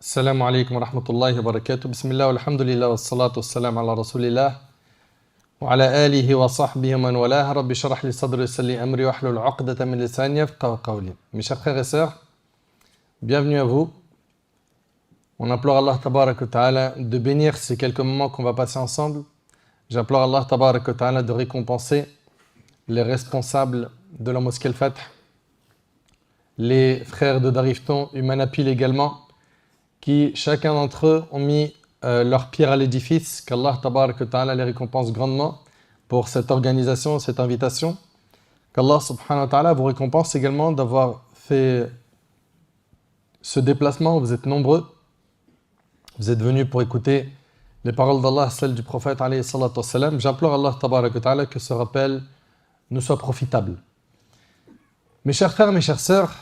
السلام عليكم ورحمة الله وبركاته بسم الله والحمد لله والصلاة والسلام على رسول الله وعلى آله وصحبه ومن والاه رب اشرح لي صدري ويسر لي أمري واحلل عقدة من لساني يفقهوا قولي. Mes chers frères et sœurs, bienvenue à vous. On implore Allah Tabarak wa Ta'ala de bénir ces quelques moments qu'on va passer ensemble. J'implore Allah Tabarak wa Ta'ala de récompenser les responsables de la mosquée Al-Fath, les frères de Darifton, Humanapil également, qui chacun d'entre eux ont mis leur pierre à l'édifice, qu'Allah Tabarak wa Ta'ala les récompense grandement pour cette organisation, cette invitation. Qu'Allah Subhanahu wa Ta'ala vous récompense également d'avoir fait ce déplacement. Vous êtes nombreux, vous êtes venus pour écouter les paroles d'Allah, celles du prophète alayhi salatu wassalam. J'implore Allah Tabarak wa Ta'ala que ce rappel nous soit profitable. Mes chers frères, mes chères sœurs,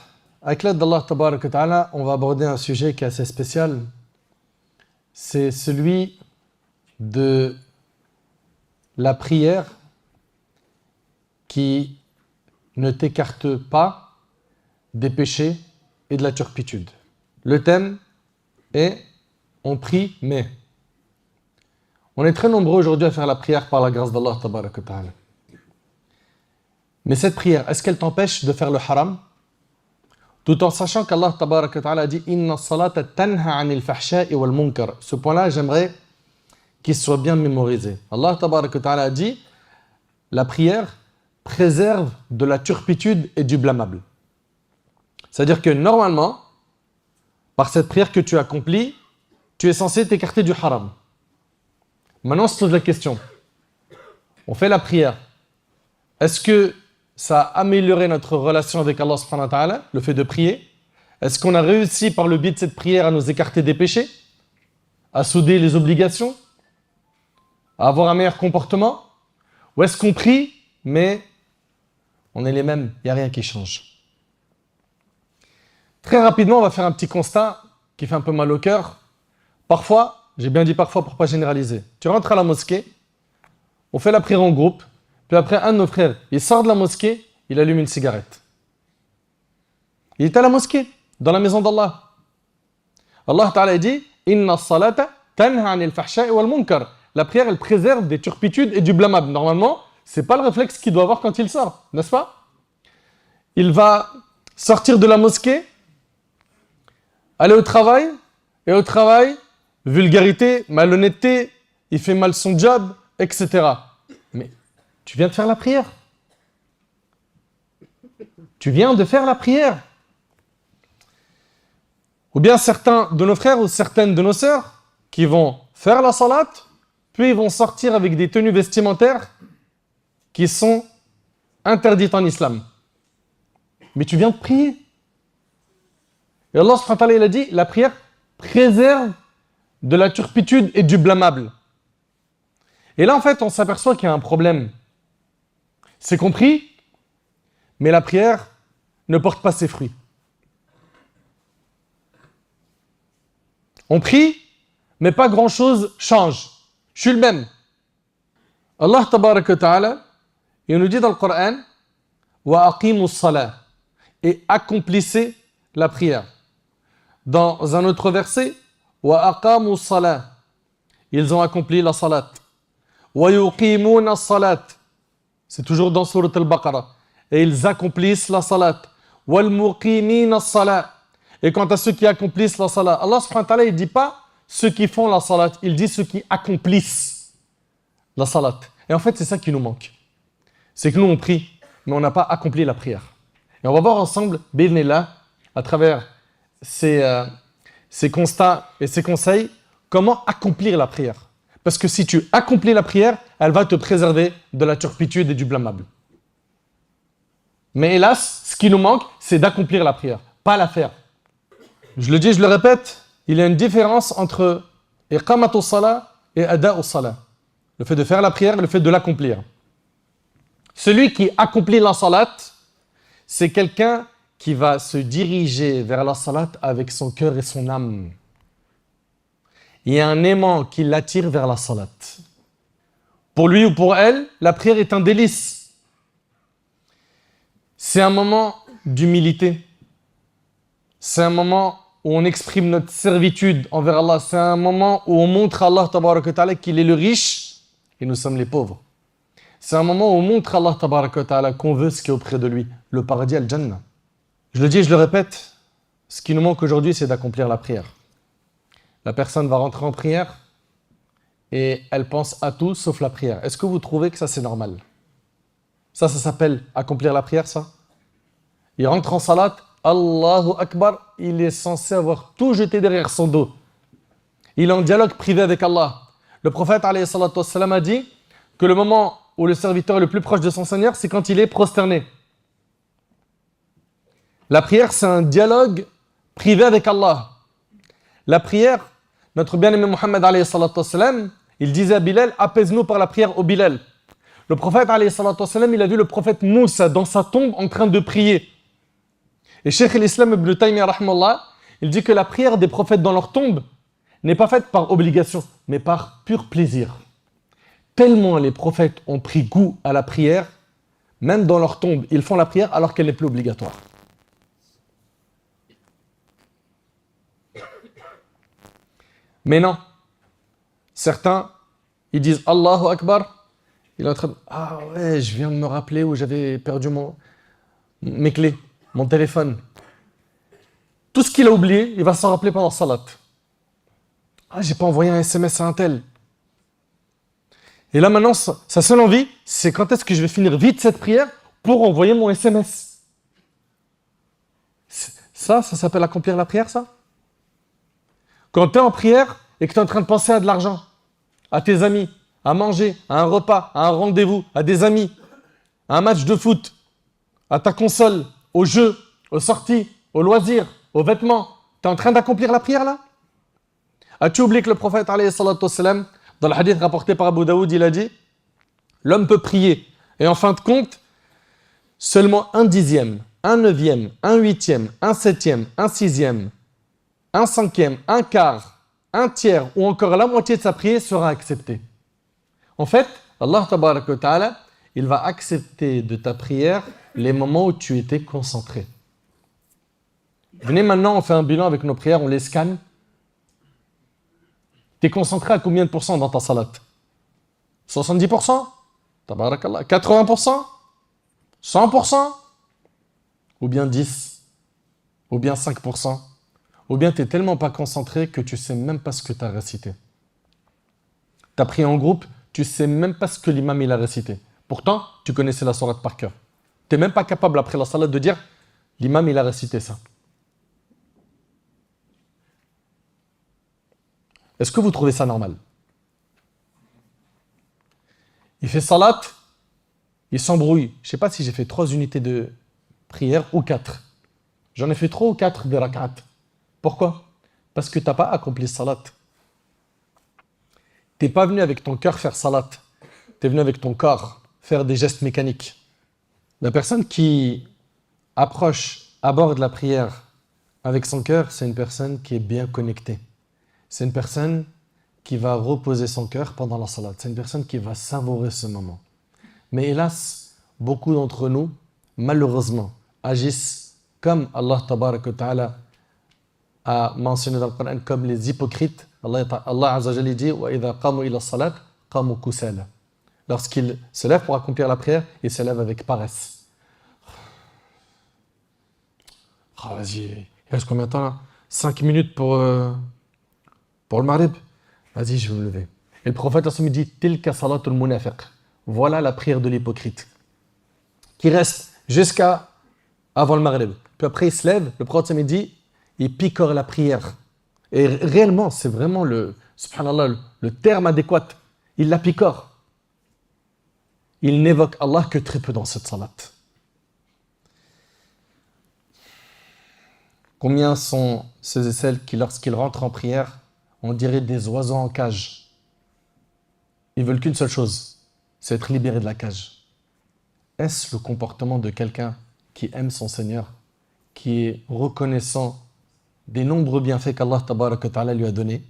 avec l'aide d'Allah Tabarak wa Ta'ala, on va aborder un sujet qui est assez spécial. C'est celui de la prière qui ne t'écarte pas des péchés et de la turpitude. Le thème est « On prie, mais ». On est très nombreux aujourd'hui à faire la prière par la grâce d'Allah Tabarak wa Ta'ala. Mais cette prière, est-ce qu'elle t'empêche de faire le haram ? Tout en sachant qu'Allah Tabarak wa Ta'ala dit « Inna salata tanha anil fahsha'i wal munkar ». Ce point-là, j'aimerais qu'il soit bien mémorisé. Allah Tabarak wa Ta'ala dit « La prière préserve de la turpitude et du blâmable ». C'est-à-dire que normalement, par cette prière que tu accomplis, tu es censé t'écarter du haram. Maintenant, on se pose la question. On fait la prière. Est-ce que ça a amélioré notre relation avec Allah subhanahu wa ta'ala, le fait de prier? Est-ce qu'on a réussi par le biais de cette prière à nous écarter des péchés, à souder les obligations, à avoir un meilleur comportement? Ou est-ce qu'on prie, mais on est les mêmes, il n'y a rien qui change? Très rapidement, on va faire un petit constat qui fait un peu mal au cœur. Parfois, j'ai bien dit parfois pour ne pas généraliser, tu rentres à la mosquée, on fait la prière en groupe, puis après, un de nos frères, il sort de la mosquée, il allume une cigarette. Il est à la mosquée, dans la maison d'Allah. Allah Ta'ala dit « Inna salata tanha anil fahsha'i wal munkar ». La prière, elle préserve des turpitudes et du blâmable. Normalement, ce n'est pas le réflexe qu'il doit avoir quand il sort, n'est-ce pas? Il va sortir de la mosquée, aller au travail, et au travail, vulgarité, malhonnêteté, il fait mal son job, etc. Mais tu viens de faire la prière. Tu viens de faire la prière. Ou bien certains de nos frères ou certaines de nos sœurs qui vont faire la salat, puis ils vont sortir avec des tenues vestimentaires qui sont interdites en islam. Mais tu viens de prier. Et Allah subhanahu wa ta'ala, il a dit, la prière préserve de la turpitude et du blâmable. Et là, en fait, on s'aperçoit qu'il y a un problème. C'est compris, mais la prière ne porte pas ses fruits. On prie, mais pas grand-chose change. Je suis le même. Allah Tabarak wa Ta'ala, il nous dit dans le Coran « Wa aqimus salah » et accomplissez la prière. Dans un autre verset « Wa aqamus salah » ils ont accompli la salat. « Wa yuqimuna salat » c'est toujours dans Surat Al-Baqarah. Et ils accomplissent la salat. « Wal muqimina salat » et quant à ceux qui accomplissent la salat, Allah subhanahu wa ta'ala, il ne dit pas ceux qui font la salat, il dit ceux qui accomplissent la salat. Et en fait, c'est ça qui nous manque. C'est que nous, on prie, mais on n'a pas accompli la prière. Et on va voir ensemble, bi'idhnillah, à travers ces constats et ces conseils, comment accomplir la prière. Parce que si tu accomplis la prière, elle va te préserver de la turpitude et du blâmable. Mais hélas, ce qui nous manque, c'est d'accomplir la prière, pas la faire. Je le dis, je le répète, il y a une différence entre iqamatu salat et ada'u salat. Le fait de faire la prière et le fait de l'accomplir. Celui qui accomplit la salat, c'est quelqu'un qui va se diriger vers la salat avec son cœur et son âme. Il y a un aimant qui l'attire vers la salat. Pour lui ou pour elle, la prière est un délice. C'est un moment d'humilité. C'est un moment où on exprime notre servitude envers Allah. C'est un moment où on montre à Allah tabaraka wa ta'ala qu'il est le riche et nous sommes les pauvres. C'est un moment où on montre à Allah tabaraka wa ta'ala qu'on veut ce qui est auprès de lui, le paradis al-Jannah. Je le dis et je le répète, ce qui nous manque aujourd'hui, c'est d'accomplir la prière. La personne va rentrer en prière et elle pense à tout sauf la prière. Est-ce que vous trouvez que ça c'est normal? Ça s'appelle accomplir la prière, ça? Il rentre en salat, Allahu Akbar, il est censé avoir tout jeté derrière son dos. Il est en dialogue privé avec Allah. Le prophète alayhi salatu wassalam, a dit que le moment où le serviteur est le plus proche de son Seigneur, c'est quand il est prosterné. La prière, c'est un dialogue privé avec Allah. La prière, notre bien-aimé Mohammed alayhi salatu wassalam, il disait à Bilal, apaise-nous par la prière au Bilal. Le prophète alayhi salatu wassalam, il a vu le prophète Moussa dans sa tombe en train de prier. Et Cheikh l'Islam Ibn Taymiyyah, rahmallah, il dit que la prière des prophètes dans leur tombe n'est pas faite par obligation, mais par pur plaisir. Tellement les prophètes ont pris goût à la prière, même dans leur tombe, ils font la prière alors qu'elle n'est plus obligatoire. Mais non, certains, ils disent Allahu Akbar, il est en train de, ah ouais, je viens de me rappeler où j'avais perdu mes clés, mon téléphone. Tout ce qu'il a oublié, il va s'en rappeler pendant salat. Ah, j'ai pas envoyé un SMS à un tel. Et là maintenant, sa seule envie, c'est quand est-ce que je vais finir vite cette prière pour envoyer mon SMS. Ça s'appelle accomplir la prière, ça? Quand tu es en prière et que tu es en train de penser à de l'argent, à tes amis, à manger, à un repas, à un rendez-vous, à des amis, à un match de foot, à ta console, aux jeux, aux sorties, aux loisirs, aux vêtements, tu es en train d'accomplir la prière là? As-tu oublié que le prophète, alayhi salatu wassalam, dans le hadith rapporté par Abu Daoud, il a dit l'homme peut prier et en fin de compte, seulement 1/10, 1/9, 1/8, 1/7, 1/6, 1/5, 1/4, 1/3 ou encore la moitié de sa prière sera acceptée. En fait, Allah tabaraka wa ta'ala, il va accepter de ta prière les moments où tu étais concentré. Venez maintenant, on fait un bilan avec nos prières, on les scanne. Tu es concentré à combien de pourcents dans ta salat? 70%? Tabarakallah. 80%? 100%? Ou bien 10%? Ou bien 5%? Ou bien tu n'es tellement pas concentré que tu ne sais même pas ce que tu as récité. Tu as prié en groupe, tu ne sais même pas ce que l'imam il a récité. Pourtant, tu connaissais la sourate par cœur. Tu n'es même pas capable après la salat de dire l'imam il a récité ça. Est-ce que vous trouvez ça normal? Il fait salat, il s'embrouille. Je ne sais pas si j'ai fait 3 unités de prière ou 4. J'en ai fait 3 ou 4 de rak'at. Pourquoi? Parce que tu n'as pas accompli salat. Tu n'es pas venu avec ton cœur faire salat. Tu es venu avec ton corps faire des gestes mécaniques. La personne qui aborde la prière avec son cœur, c'est une personne qui est bien connectée. C'est une personne qui va reposer son cœur pendant la salat. C'est une personne qui va savourer ce moment. Mais hélas, beaucoup d'entre nous, malheureusement, agissent comme Allah tabaraka wa ta'ala a mentionné dans le Coran, comme les hypocrites. Allah Azza wa Jalla dit wa idha qamu ila salat qamu kusala. Lorsqu'ils se lèvent pour accomplir la prière, ils se lèvent avec paresse. Ah, vas-y, il reste combien de temps là? 5 minutes pour le Maghrib. Vas-y, je vais me lever. Et le prophète me dit tilka salatul munafiq. Voilà la prière de l'hypocrite. Qui reste jusqu'à avant le Maghrib. Puis après, il se lève, le prophète me dit il picore la prière. Et réellement, c'est vraiment subhanallah, le terme adéquat. Il la picore. Il n'évoque Allah que très peu dans cette salat. Combien sont ceux et celles qui, lorsqu'ils rentrent en prière, on dirait des oiseaux en cage? Ils veulent qu'une seule chose, c'est être libérés de la cage. Est-ce le comportement de quelqu'un qui aime son Seigneur, qui est reconnaissant des nombreux bienfaits qu'Allah tabaraka wa ta'ala lui a donnés?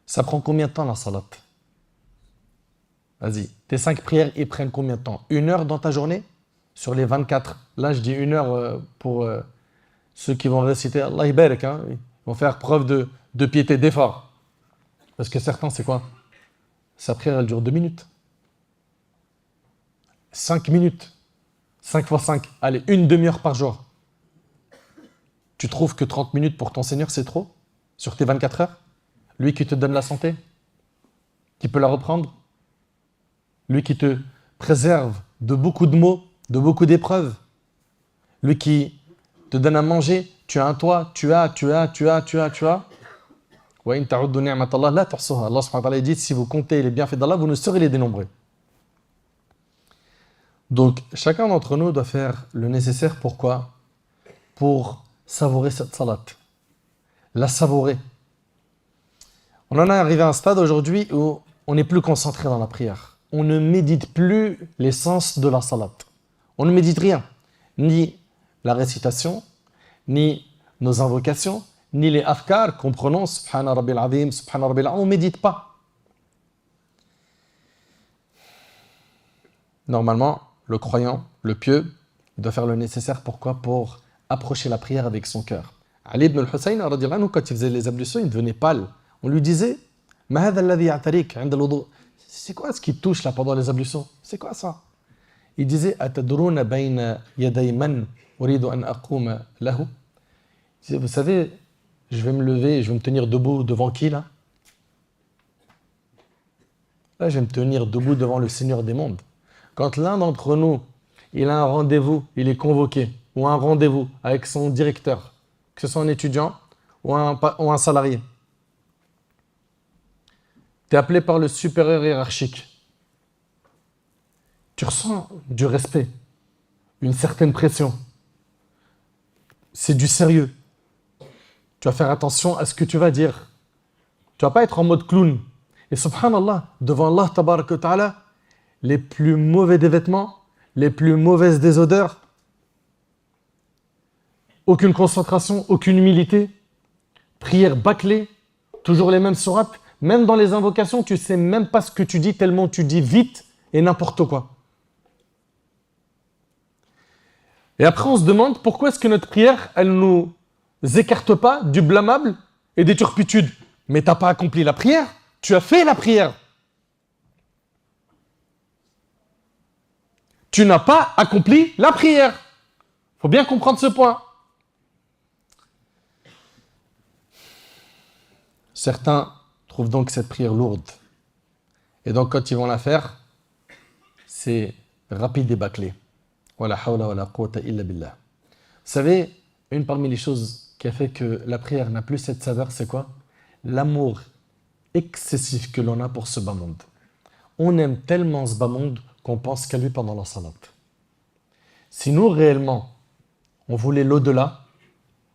Ça prend combien de temps la salat? Vas-y, tes 5 prières, ils prennent combien de temps? 1 heure dans ta journée? Sur les 24. Là, je dis 1 heure pour Ceux qui vont réciter Allah Ibarak, hein, ils vont faire preuve de piété, d'effort. Parce que certains, c'est quoi? Sa prière, elle dure 2 minutes. 5 minutes. 5 fois 5. Allez, une demi-heure par jour. Tu trouves que 30 minutes pour ton Seigneur, c'est trop? Sur tes 24 heures? Lui qui te donne la santé? Qui peut la reprendre? Lui qui te préserve de beaucoup de maux, de beaucoup d'épreuves? Lui qui te donne à manger? Tu as un toit? Tu as. Wa in ta'uddu ni'matallahi la tuhsuha. Allah subhanahu wa ta'ala dit, si vous comptez les bienfaits d'Allah, vous ne saurez les dénombrer. Donc, chacun d'entre nous doit faire le nécessaire. Pourquoi? Pour savourer cette salat. La savourer. On en est arrivé à un stade aujourd'hui où on n'est plus concentré dans la prière. On ne médite plus l'essence de la salat. On ne médite rien. Ni la récitation, ni nos invocations, ni les afkars qu'on prononce, Subhana Rabbil Azim, Subhana Rabbil Azim, on ne médite pas. Normalement, le croyant, le pieux, il doit faire le nécessaire. Pourquoi? Pour approcher la prière avec son cœur. Ali ibn al-Hussein, quand il faisait les ablutions, il devenait pâle. On lui disait, c'est quoi ce qui te touche là pendant les ablutions? C'est quoi ça? Il disait, vous savez, je vais me lever, je vais me tenir debout devant qui là? Là, je vais me tenir debout devant le Seigneur des mondes. Quand l'un d'entre nous, il a un rendez-vous, il est convoqué, ou un rendez-vous avec son directeur, que ce soit un étudiant ou un salarié, tu es appelé par le supérieur hiérarchique, tu ressens du respect, une certaine pression, c'est du sérieux. Tu vas faire attention à ce que tu vas dire. Tu vas pas être en mode clown. Et subhanallah, devant Allah tabarak wa ta'ala, les plus mauvais des vêtements, les plus mauvaises des odeurs, aucune concentration, aucune humilité, prière bâclée, toujours les mêmes sourates, même dans les invocations, tu sais même pas ce que tu dis tellement tu dis vite et n'importe quoi. Et après on se demande pourquoi est-ce que notre prière, elle nous écarte pas du blâmable et des turpitudes. Mais t'as pas accompli la prière, tu as fait la prière. Tu n'as pas accompli la prière. Faut bien comprendre ce point. Certains trouvent donc cette prière lourde. Et donc quand ils vont la faire, c'est rapide et bâclé. Wala hawla wala quwwata illa billah. Vous savez, une parmi les choses qui a fait que la prière n'a plus cette saveur, c'est quoi? L'amour excessif que l'on a pour ce bas monde. On aime tellement ce bas monde qu'on pense qu'à lui pendant la salat. Si nous, réellement, on voulait l'au-delà,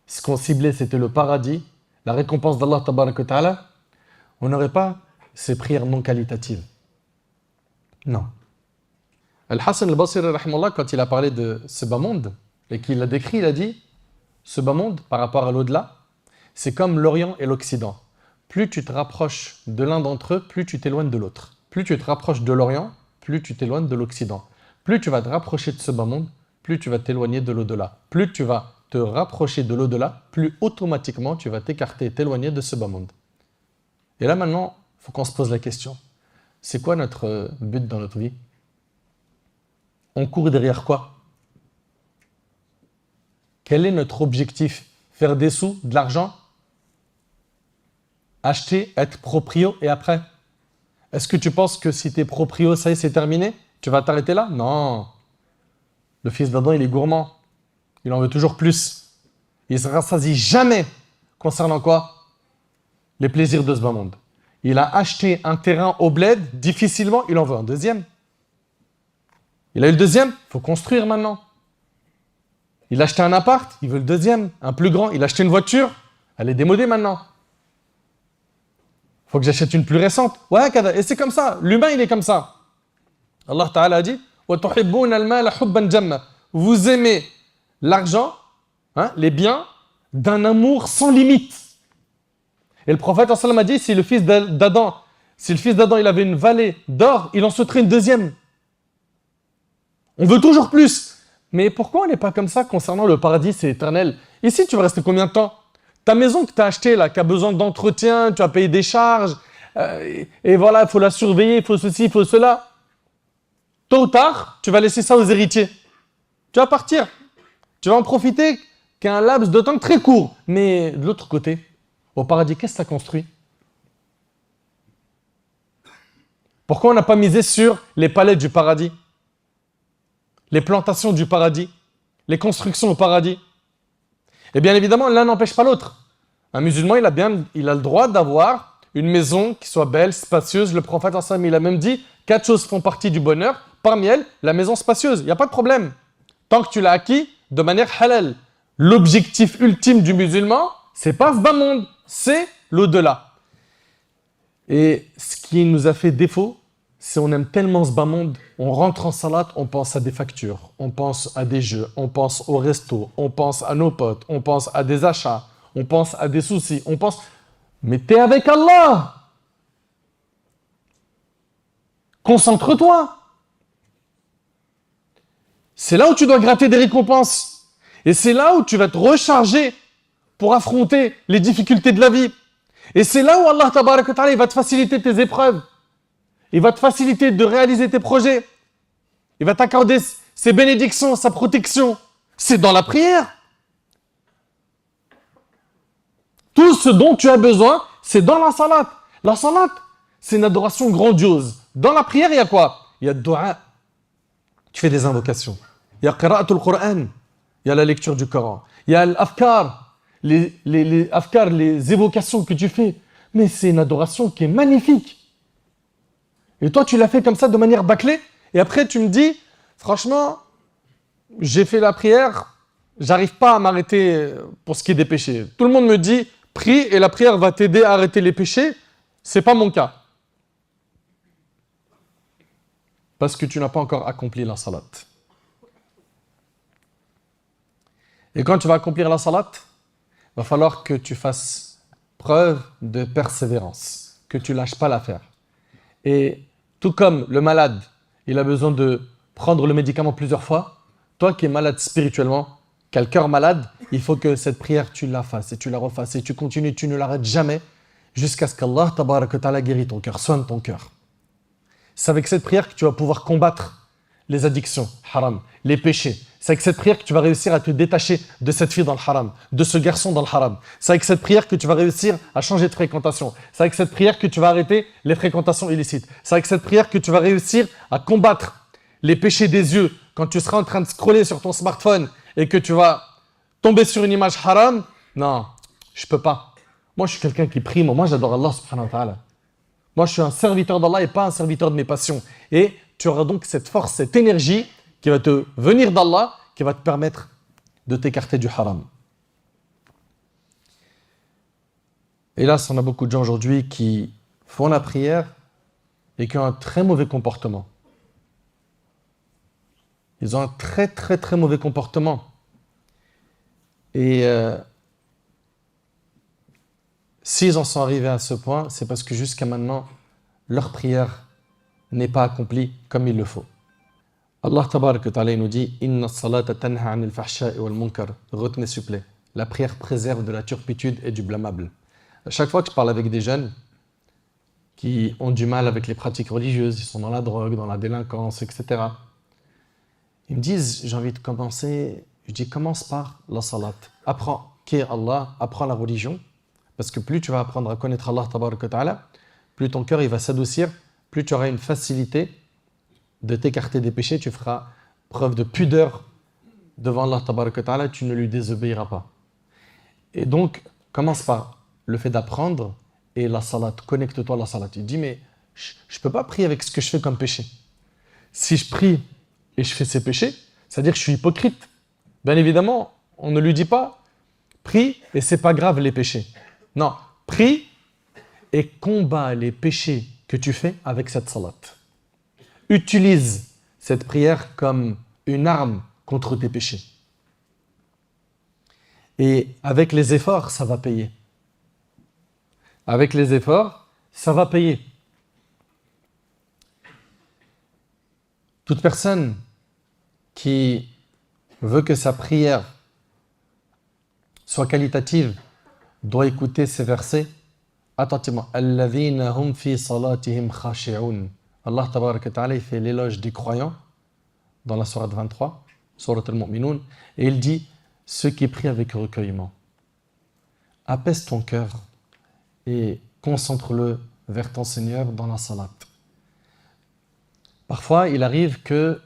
ce qu'on ciblait, c'était le paradis, la récompense d'Allah tabaraka wa ta'ala, on n'aurait pas ces prières non qualitatives. Non. Al-Hassan al-Basri, rahimahullah, quand il a parlé de ce bas monde, et qu'il l'a décrit, il a dit, ce bas monde, par rapport à l'au-delà, c'est comme l'Orient et l'Occident. Plus tu te rapproches de l'un d'entre eux, plus tu t'éloignes de l'autre. Plus tu te rapproches de l'Orient, plus tu t'éloignes de l'Occident. Plus tu vas te rapprocher de ce bas monde, plus tu vas t'éloigner de l'au-delà. Plus tu vas te rapprocher de l'au-delà, plus automatiquement tu vas t'écarter, t'éloigner de ce bas monde. Et là maintenant, il faut qu'on se pose la question. C'est quoi notre but dans notre vie? On court derrière quoi? Quel est notre objectif? Faire des sous, de l'argent? Acheter, être proprio et après? Est-ce que tu penses que si tu es proprio, ça y est, c'est terminé? Tu vas t'arrêter là? Non. Le fils d'Adam, il est gourmand. Il en veut toujours plus. Il ne se rassasie jamais concernant quoi? Les plaisirs de ce bas monde. Il a acheté un terrain au bled, difficilement, il en veut un deuxième. Il a eu le deuxième, il faut construire maintenant. Il a acheté un appart, il veut le deuxième, un plus grand. Il a acheté une voiture, elle est démodée maintenant. Il faut que j'achète une plus récente. Ouais, et c'est comme ça, l'humain il est comme ça. Allah Ta'ala a dit vous aimez l'argent, hein, les biens, d'un amour sans limite. Et le prophète a dit, si le fils d'Adam il avait une vallée d'or, il en souhaiterait une deuxième. On veut toujours plus. Mais pourquoi on n'est pas comme ça concernant le paradis, c'est éternel? Ici, tu vas rester combien de temps? Ta maison que tu as achetée, là, qui a besoin d'entretien, tu as payé des charges, et voilà, il faut la surveiller, il faut ceci, il faut cela. Tôt ou tard, tu vas laisser ça aux héritiers. Tu vas partir. Tu vas en profiter qu'un laps de temps très court. Mais de l'autre côté, au paradis, qu'est-ce que tu as construit? Pourquoi on n'a pas misé sur les palais du paradis, les plantations du paradis, les constructions au paradis? Et bien évidemment, l'un n'empêche pas l'autre. Un musulman, il a le droit d'avoir une maison qui soit belle, spacieuse. Le prophète sallam, il a même dit 4 choses font partie du bonheur. Parmi elles, la maison spacieuse. Il n'y a pas de problème. Tant que tu l'as acquis de manière halal. L'objectif ultime du musulman, c'est pas ce bas monde, c'est l'au-delà. Et ce qui nous a fait défaut, c'est on aime tellement ce bas monde, on rentre en salat, on pense à des factures, on pense à des jeux, on pense au resto, on pense à nos potes, on pense à des achats, on pense à des soucis, on pense... Mais t'es avec Allah! Concentre-toi! C'est là où tu dois gratter des récompenses. Et c'est là où tu vas te recharger pour affronter les difficultés de la vie. Et c'est là où Allah tabaraka wa ta'ala, il va te faciliter tes épreuves. Il va te faciliter de réaliser tes projets. Il va t'accorder ses bénédictions, sa protection. C'est dans la prière. Tout ce dont tu as besoin, c'est dans la salat. La salat, c'est une adoration grandiose. Dans la prière, il y a quoi? Il y a le dua. Tu fais des invocations. Il y a qira'atul Qur'an. Il y a la lecture du Coran. Il y a l'afkar. Les afkar, les évocations que tu fais. Mais c'est une adoration qui est magnifique. Et toi, tu l'as fait comme ça de manière bâclée. Et après, tu me dis, franchement, j'ai fait la prière, j'arrive pas à m'arrêter pour ce qui est des péchés. Tout le monde me dit, prie et la prière va t'aider à arrêter les péchés. C'est pas mon cas. Parce que tu n'as pas encore accompli la salat. Et quand tu vas accomplir la salat, il va falloir que tu fasses preuve de persévérance, que tu lâches pas l'affaire. Et tout comme le malade, il a besoin de prendre le médicament plusieurs fois, toi qui es malade spirituellement, qui as le cœur malade, il faut que cette prière, tu la fasses et tu la refasses et tu continues, tu ne l'arrêtes jamais jusqu'à ce qu'Allah tabaraka wa ta'ala guérit ton cœur, soigne ton cœur. C'est avec cette prière que tu vas pouvoir combattre les addictions, haram, les péchés. C'est avec cette prière que tu vas réussir à te détacher de cette fille dans le haram, de ce garçon dans le haram. C'est avec cette prière que tu vas réussir à changer de fréquentation. C'est avec cette prière que tu vas arrêter les fréquentations illicites. C'est avec cette prière que tu vas réussir à combattre les péchés des yeux. Quand tu seras en train de scroller sur ton smartphone et que tu vas tomber sur une image haram, non, je peux pas. Moi, je suis quelqu'un qui prie, moi j'adore Allah subhanahu wa ta'ala. Moi, je suis un serviteur d'Allah et pas un serviteur de mes passions. Et tu auras donc cette force, cette énergie qui va te venir d'Allah, qui va te permettre de t'écarter du haram. Hélas, on a beaucoup de gens aujourd'hui qui font la prière et qui ont un très mauvais comportement. Ils ont un très mauvais comportement. Et s'ils en sont arrivés à ce point, c'est parce que jusqu'à maintenant, leur prière n'est pas accomplie comme il le faut. Allah tabarak wa ta'ala nous dit Inna salata tanha anil fahsha'i wal munkar. Retenez s'il vous plaît. La prière préserve de la turpitude et du blâmable. À chaque fois que je parle avec des jeunes qui ont du mal avec les pratiques religieuses, ils sont dans la drogue, dans la délinquance, etc. Ils me disent, j'ai envie de commencer. Je dis, commence par la salat. Apprends qui est Allah, apprends la religion. Parce que plus tu vas apprendre à connaître Allah tabarak wa ta'ala, plus ton cœur il va s'adoucir, plus tu auras une facilité de t'écarter des péchés, tu feras preuve de pudeur devant Allah tabarak wa ta'ala, tu ne lui désobéiras pas. Et donc, commence par le fait d'apprendre et la salat, connecte-toi à la salat. Il dit, mais je ne peux pas prier avec ce que je fais comme péché. Si je prie et je fais ces péchés, c'est-à-dire que je suis hypocrite. Bien évidemment, on ne lui dit pas, prie et c'est pas grave les péchés. Non, prie et combat les péchés que tu fais avec cette salat. Utilise cette prière comme une arme contre tes péchés. Et avec les efforts, ça va payer. Avec les efforts, ça va payer. Toute personne qui veut que sa prière soit qualitative, doit écouter ces versets attentivement. Alladhina hum fi salatihim khashi'un. Allah tabaraka ta'ala, il fait l'éloge des croyants dans la sourate 23, sourate al-Mu'minun, et il dit ceux qui prient avec recueillement. Apaise ton cœur et concentre-le vers ton Seigneur dans la salat. Parfois, il arrive que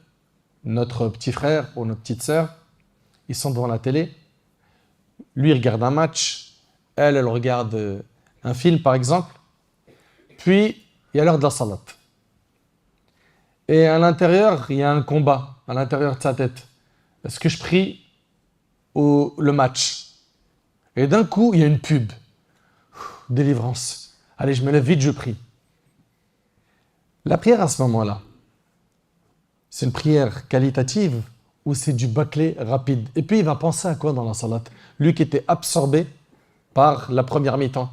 notre petit frère ou notre petite sœur, ils sont devant la télé, lui il regarde un match, elle regarde un film par exemple, puis il y a l'heure de la salat. Et à l'intérieur, il y a un combat, à l'intérieur de sa tête. Est-ce que je prie ou le match? Et d'un coup, il y a une pub. Délivrance. Allez, je me lève vite, je prie. La prière à ce moment-là, c'est une prière qualitative ou c'est du bâclé rapide? Et puis il va penser à quoi dans la salat? Lui qui était absorbé par la première mi-temps.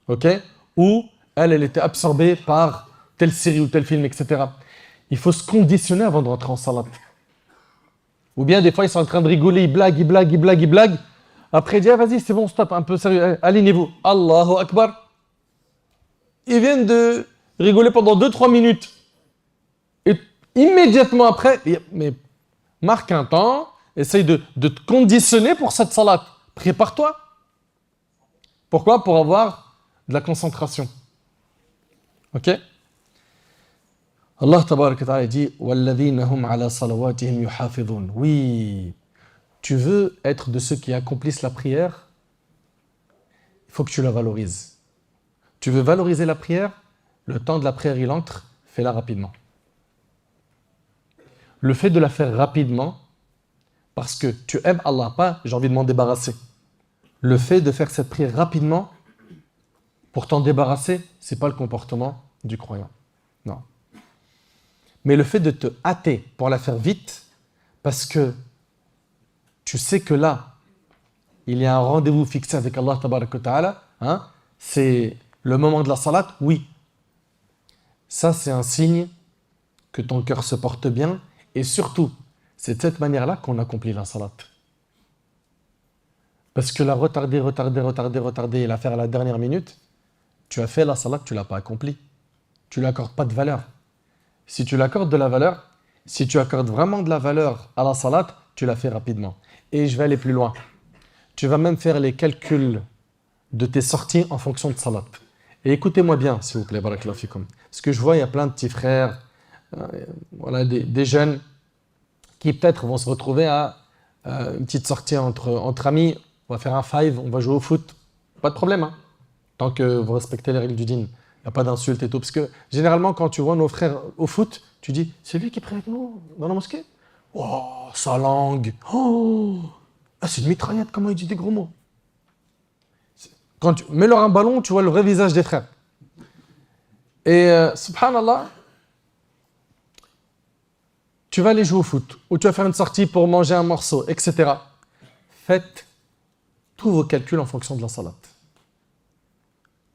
Ok? Ou elle était absorbée par telle série ou tel film, etc. Il faut se conditionner avant de rentrer en salat. Ou bien des fois ils sont en train de rigoler, ils blaguent. Après il dit, ah, vas-y, c'est bon, stop, un peu sérieux, alignez-vous. Allahu Akbar. Ils viennent de rigoler pendant 2-3 minutes. Et immédiatement après, mais marque un temps, essaye de te conditionner pour cette salat. Prépare-toi. Pourquoi? Pour avoir de la concentration. Ok? Allah tabaraka ta'ala dit وَالَّذِينَ هُمْ عَلَى صَلَوَاتِهِمْ يُحَافِظُونَ. Oui, tu veux être de ceux qui accomplissent la prière, il faut que tu la valorises. Tu veux valoriser la prière, le temps de la prière il entre, fais-la rapidement. Le fait de la faire rapidement, parce que tu aimes Allah, pas j'ai envie de m'en débarrasser. Le fait de faire cette prière rapidement, pour t'en débarrasser, c'est pas le comportement du croyant. Non. Mais le fait de te hâter pour la faire vite, parce que tu sais que là, il y a un rendez-vous fixé avec Allah tabaraka wa ta'ala, hein, c'est le moment de la salat, oui. Ça, c'est un signe que ton cœur se porte bien, et surtout, c'est de cette manière-là qu'on accomplit la salat. Parce que la retarder, et la faire à la dernière minute, tu as fait la salat, tu ne l'as pas accomplie. Tu ne lui accordes pas de valeur. Si tu l'accordes de la valeur, si tu accordes vraiment de la valeur à la salat, tu la fais rapidement. Et je vais aller plus loin. Tu vas même faire les calculs de tes sorties en fonction de salat. Et écoutez-moi bien, s'il vous plaît, barakallahu fikoum. Parce que je vois, il y a plein de petits frères, voilà, des jeunes qui peut-être vont se retrouver à une petite sortie entre amis. On va faire un five, on va jouer au foot. Pas de problème, hein, tant que vous respectez les règles du dîn. Il n'y a pas d'insultes et tout. Parce que généralement, quand tu vois nos frères au foot, tu dis, c'est lui qui prie avec nous dans la mosquée? Oh, sa langue. Oh, ah, c'est une mitraillette, comment il dit des gros mots. Quand tu mets-leur un ballon, tu vois le vrai visage des frères. Et subhanallah, tu vas aller jouer au foot, ou tu vas faire une sortie pour manger un morceau, etc. Faites tous vos calculs en fonction de la salat.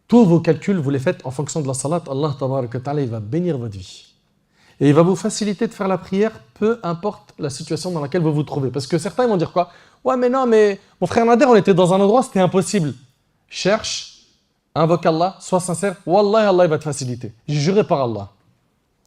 Tous vos calculs, vous les faites en fonction de la salat. Allah tabaraka ta'ala, il va bénir votre vie. Et il va vous faciliter de faire la prière, peu importe la situation dans laquelle vous vous trouvez. Parce que certains vont dire quoi? Ouais, mais non, mais mon frère Nader, on était dans un endroit, c'était impossible. Cherche, invoque Allah, sois sincère. Wallah, Allah il va te faciliter. J'ai juré par Allah.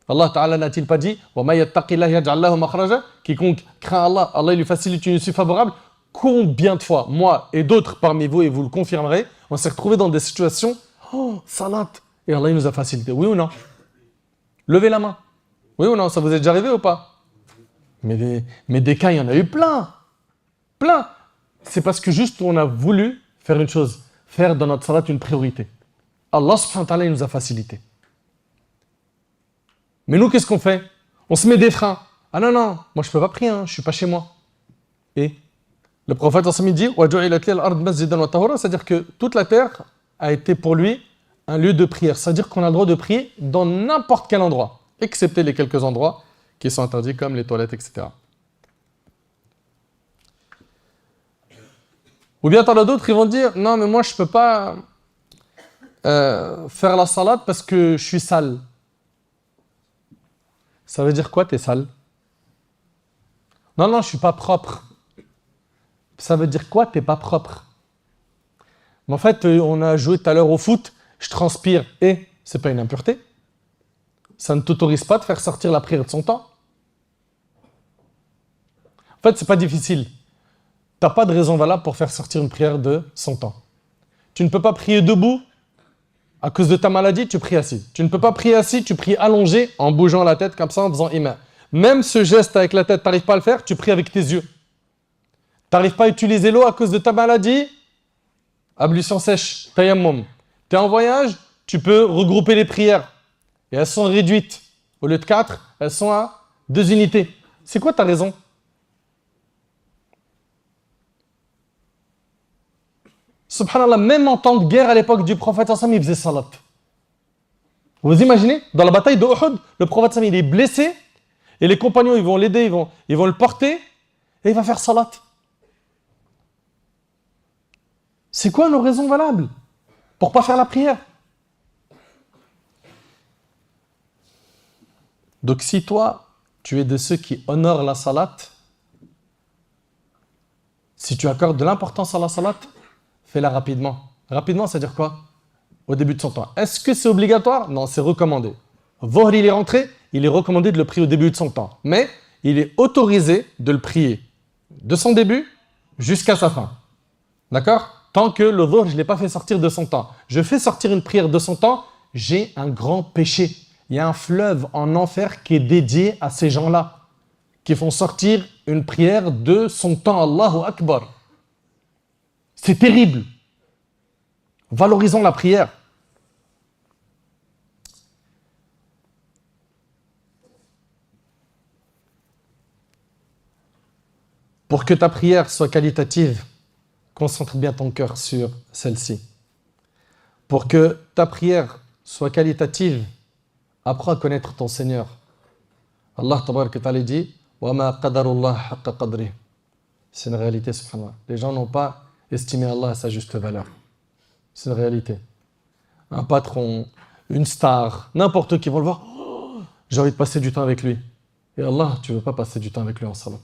Allah Ta'ala n'a-t-il pas dit wa ma yattaqillah yaj'al lahu makhraja? Quiconque craint Allah, Allah il lui facilite une issue favorable. Combien de fois, moi et d'autres parmi vous, et vous le confirmerez, on s'est retrouvés dans des situations, oh, salat, et Allah il nous a facilité. Oui ou non? Levez la main. Oui ou non? Ça vous est déjà arrivé ou pas? Mais des cas, il y en a eu plein. Plein. C'est parce que juste on a voulu faire une chose, faire dans notre salat une priorité. Allah subhanahu wa ta'ala il nous a facilité. Mais nous, qu'est-ce qu'on fait? On se met des freins. Ah non, moi je ne peux pas prier, hein, je ne suis pas chez moi. Et le prophète dit, c'est-à-dire que toute la terre a été pour lui un lieu de prière. C'est-à-dire qu'on a le droit de prier dans n'importe quel endroit, excepté les quelques endroits qui sont interdits, comme les toilettes, etc. Ou bien t'en as d'autres, ils vont dire, non, mais moi je ne peux pas faire la salade parce que je suis sale. Ça veut dire quoi, t'es sale? Non, je ne suis pas propre. Ça veut dire quoi? T'es pas propre. Mais en fait, on a joué tout à l'heure au foot, je transpire et c'est pas une impureté. Ça ne t'autorise pas de faire sortir la prière de son temps. En fait, c'est pas difficile. T'as pas de raison valable pour faire sortir une prière de son temps. Tu ne peux pas prier debout à cause de ta maladie, tu pries assis. Tu ne peux pas prier assis, tu pries allongé en bougeant la tête comme ça, en faisant imam. Même ce geste avec la tête, tu n'arrives pas à le faire, tu pries avec tes yeux. Tu n'arrives pas à utiliser l'eau à cause de ta maladie, ablution sèche, tayammum. Tu es en voyage, tu peux regrouper les prières. Et elles sont réduites. Au lieu de 4, elles sont à 2 unités. C'est quoi ta raison? Subhanallah, même en temps de guerre à l'époque du prophète, il faisait salat. Vous imaginez? Dans la bataille de Uhud, le prophète il est blessé et les compagnons ils vont l'aider, ils vont le porter et il va faire salat. C'est quoi nos raisons valables pour ne pas faire la prière? Donc si toi, tu es de ceux qui honorent la salat, si tu accordes de l'importance à la salat, fais-la rapidement. Rapidement, c'est-à-dire quoi? Au début de son temps. Est-ce que c'est obligatoire? Non, c'est recommandé. Dhuhr, il est rentré, il est recommandé de le prier au début de son temps. Mais il est autorisé de le prier de son début jusqu'à sa fin. D'accord? Tant que le Dhuhr, je ne l'ai pas fait sortir de son temps. Je fais sortir une prière de son temps, j'ai un grand péché. Il y a un fleuve en enfer qui est dédié à ces gens-là, qui font sortir une prière de son temps. Allahu Akbar. C'est terrible. Valorisons la prière. Pour que ta prière soit qualitative, concentre bien ton cœur sur celle-ci. Pour que ta prière soit qualitative, apprends à connaître ton Seigneur. Allah tabaraka ta'ala dit wa ma qadarullah haqqa qadri. C'est une réalité, subhanallah. Les gens n'ont pas estimé Allah à sa juste valeur. C'est une réalité. Un patron, une star, n'importe qui vont le voir. Oh, j'ai envie de passer du temps avec lui. Et Allah, tu ne veux pas passer du temps avec lui en salat.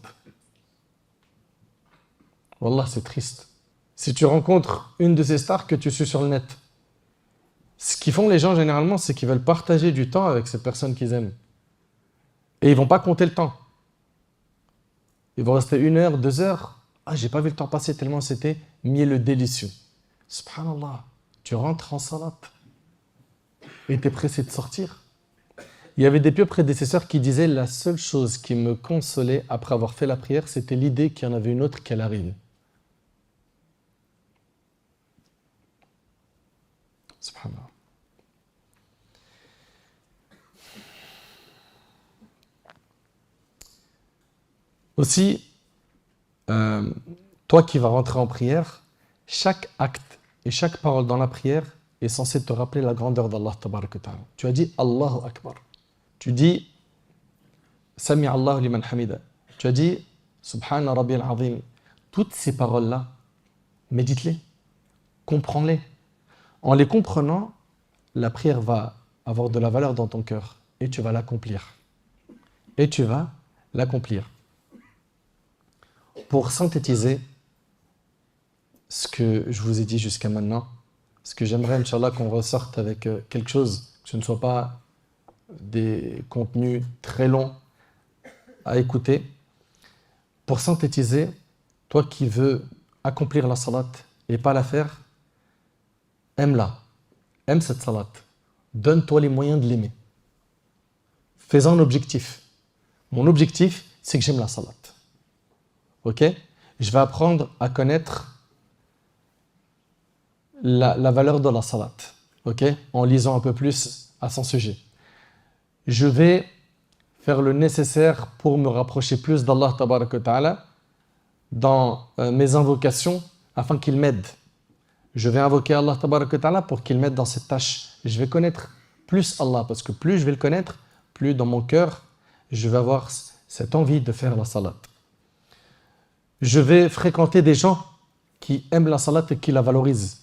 Wallah, c'est triste. Si tu rencontres une de ces stars que tu suis sur le net, ce qu'ils font les gens généralement, c'est qu'ils veulent partager du temps avec cette personne qu'ils aiment. Et ils ne vont pas compter le temps. Ils vont rester 1 heure, 2 heures. Ah, j'ai pas vu le temps passer tellement c'était mielleux délicieux. Subhanallah, tu rentres en salat et tu es pressé de sortir. Il y avait des pieux prédécesseurs qui disaient la seule chose qui me consolait après avoir fait la prière, c'était l'idée qu'il y en avait une autre qui allait arriver. Subhanallah. Aussi, toi qui vas rentrer en prière, chaque acte et chaque parole dans la prière est censé te rappeler la grandeur d'Allah tabaraka ta'ala. Tu as dit Allahu Akbar. Tu dis Sami Allahu liman hamida. Tu as dit Subhana Rabbi al-Azim. Toutes ces paroles-là, médite-les, comprends-les. En les comprenant, la prière va avoir de la valeur dans ton cœur et tu vas l'accomplir. Et tu vas l'accomplir. Pour synthétiser ce que je vous ai dit jusqu'à maintenant, ce que j'aimerais, Inch'Allah, qu'on ressorte avec quelque chose, que ce ne soit pas des contenus très longs à écouter. Pour synthétiser, toi qui veux accomplir la salat et pas la faire, aime-la, aime cette salat, donne-toi les moyens de l'aimer. Fais-en un objectif. Mon objectif, c'est que j'aime la salat. Ok? Je vais apprendre à connaître la valeur de la salat, ok? En lisant un peu plus à son sujet. Je vais faire le nécessaire pour me rapprocher plus d'Allah tabaraka ta'ala dans mes invocations afin qu'il m'aide. Je vais invoquer Allah tabaraka ta'ala pour qu'il m'aide dans cette tâche. Je vais connaître plus Allah parce que plus je vais le connaître, plus dans mon cœur, je vais avoir cette envie de faire la salat. Je vais fréquenter des gens qui aiment la salat et qui la valorisent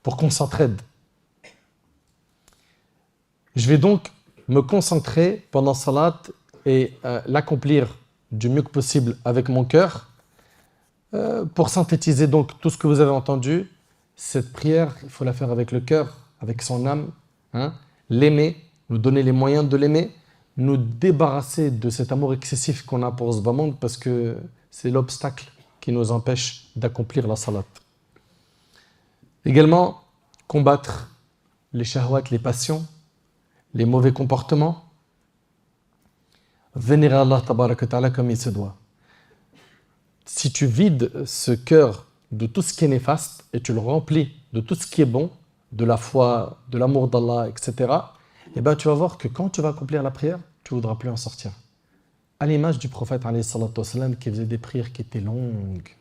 pour qu'on s'entraide. Je vais donc me concentrer pendant salat et l'accomplir du mieux que possible avec mon cœur Pour synthétiser donc tout ce que vous avez entendu, cette prière, il faut la faire avec le cœur, avec son âme, hein, l'aimer, nous donner les moyens de l'aimer, nous débarrasser de cet amour excessif qu'on a pour ce bas monde parce que c'est l'obstacle qui nous empêche d'accomplir la salat. Également, combattre les shahwat, les passions, les mauvais comportements, vénérer Allah tabaraka wa ta'ala comme il se doit. Si tu vides ce cœur de tout ce qui est néfaste et tu le remplis de tout ce qui est bon, de la foi, de l'amour d'Allah, etc., eh ben, tu vas voir que quand tu vas accomplir la prière, tu ne voudras plus en sortir. À l'image du prophète alayhi salatu wassalam, qui faisait des prières qui étaient longues.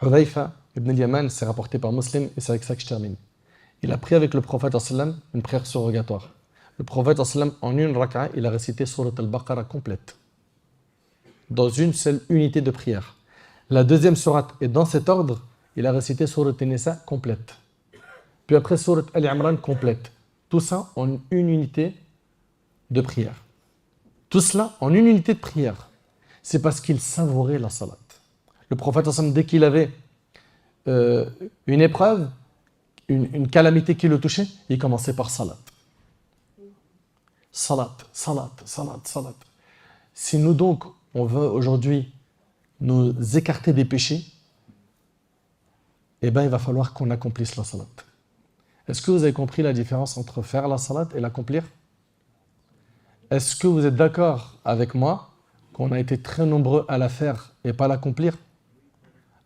Hudhayfa ibn al-Yaman, c'est rapporté par Muslim, et c'est avec ça que je termine. Il a prié avec le prophète sallam une prière surrogatoire. Le prophète sallam, en une raka'a, il a récité Surat al-Baqarah complète, dans une seule unité de prière. La deuxième sourate, et dans cet ordre, il a récité Surat an-Nisa complète. Puis après Surat al-Imran complète. Tout ça en une unité de prière. Tout cela en une unité de prière. C'est parce qu'il savourait la salat. Le prophète, dès qu'il avait une épreuve, une calamité qui le touchait, il commençait par salat. Salat, salat, salat, salat. Si nous donc, on veut aujourd'hui nous écarter des péchés, eh bien il va falloir qu'on accomplisse la salat. Est-ce que vous avez compris la différence entre faire la salat et l'accomplir? Est-ce que vous êtes d'accord avec moi qu'on a été très nombreux à la faire et pas l'accomplir?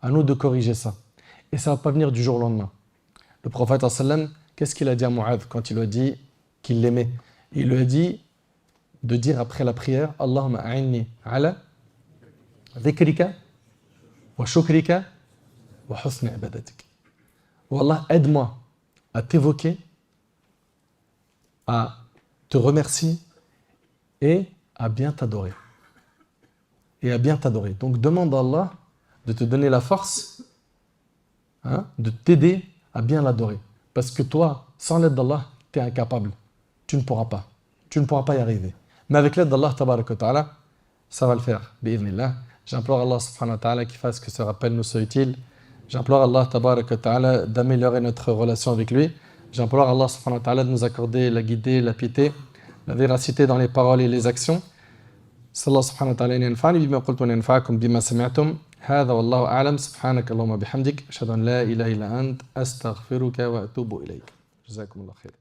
À nous de corriger ça. Et ça ne va pas venir du jour au lendemain. Le prophète, qu'est-ce qu'il a dit à Mu'adh quand il lui a dit qu'il l'aimait? Il lui a dit de dire après la prière Allahumma a'inni ala dhikrika wa shukrika wa husni ibadatik. Oh Allah, aide-moi à t'évoquer, à te remercier et à bien t'adorer. Et à bien t'adorer. Donc demande à Allah de te donner la force, hein, de t'aider à bien l'adorer. Parce que toi, sans l'aide d'Allah, tu es incapable. Tu ne pourras pas. Tu ne pourras pas y arriver. Mais avec l'aide d'Allah, tabaraka wa ta'ala, ça va le faire. Bi'idhnillah. J'implore Allah subhanahu wa ta'ala qu'il fasse que ce rappel nous soit utile. J'implore Allah tabaraka wa ta'ala d'améliorer notre relation avec lui. J'implore Allah subhanahu wa ta'ala de nous accorder la guidée, la piété, la véracité dans les paroles et les actions. صلى الله سبحانه وتعالى أن ينفعني بما قلت وأن ينفعكم بما سمعتم هذا والله أعلم سبحانك اللهم وبحمدك أشهد أن لا إله إلا أنت أستغفرك وأتوب إليك جزاكم الله خير